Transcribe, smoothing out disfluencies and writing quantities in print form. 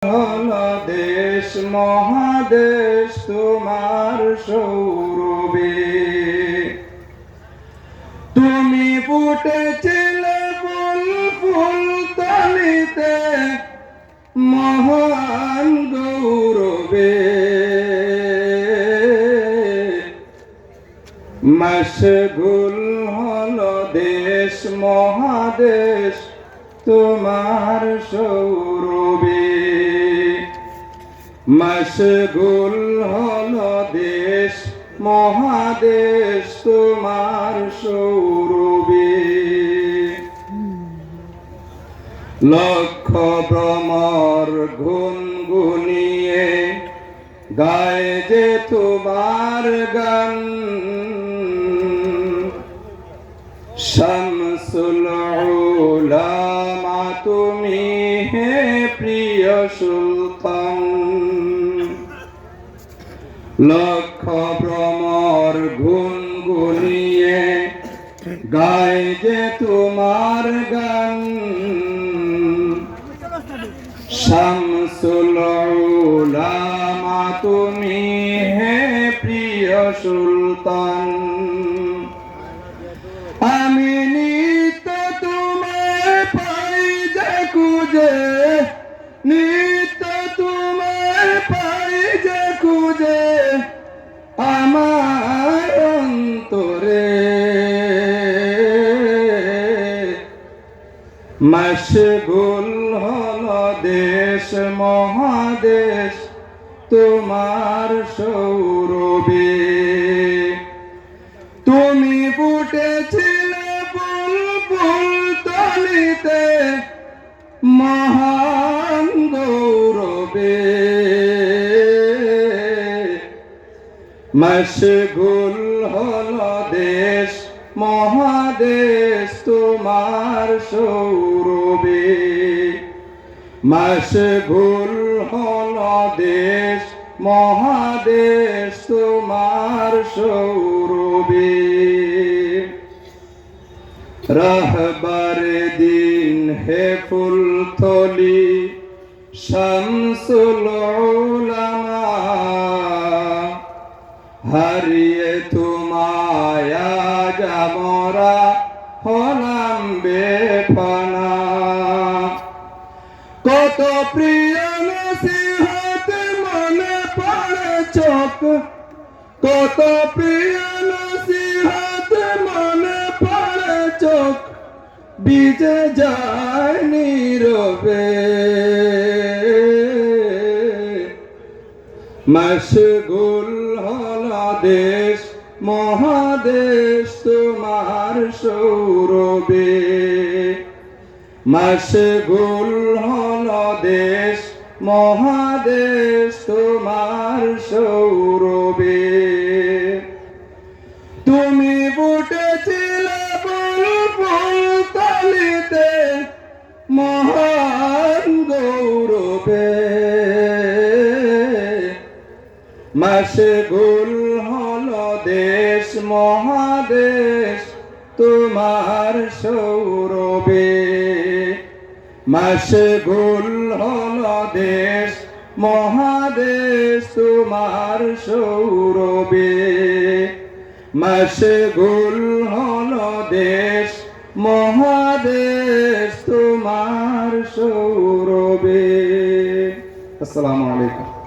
হলো দেশ মহাদেশ তোমার সৌরভে। তুমি ফুটেছিলে ফুল ফুল তলিতে মহান গৌরবে। মশগুল হলো দেশ মহাদেশ তোমার সৌরভে। মশগুল হলো দেশ মহাদেশ তোমার সৌরভে। লক্ষ ভ্রমর গুনগুনিয়ে গায়ে যে তোমার গান। শামসুল উলামা তুমি হে প্রিয় সুলতান। লক্ষ ভ্রমর গুনগুনিয়ে গায়ে যে তোমার গান। শামসুল উলামা তুমি হে প্রিয় সুলতান। আমি নিত্য তোমায় পাই যে খুঁজে, নিত্য তোমায় পাই যে খুঁজে আমার অন্তরে। মশগুল হলো দেশ মহাদেশ তোমার সৌরভে। তুমি ফুটেছিলে ফুল ফুল তলিতে মহান গৌরবে। মশগুল হলো দেশ মহাদেশ তোমার সৌরভে। মশগুল হলো দেশ মহাদেশ তোমার সৌরভে। রাহবার দিন হে ফুলতলি শামসুল উলামা। হারিয়ে তোমায় আজ আমরা হলাম বেফানা। কত প্রিয় নসিহত মনে পড়ে চোখ, কত প্রিয় নসিহত মনে পড়ে চোখ ভিজে যায় নীরবে। মশগুল হলো দেশ মহাদেশ তোমার সৌরভে। মশগুল হলো দেশ মহাদেশ তোমার সৌরভে। তুমি ফুটেছিলে ফুল ফুল তলিতে মহান গৌরবে। মশগুল হলো দেশ মহাদেশ তোমার সৌরভে। মশগুল হলো দেশ মহাদেশ তোমার সৌরভে। মশগুল হলো দেশ মহাদেশ তোমার সৌরভে। আসসালামু আলাইকুম।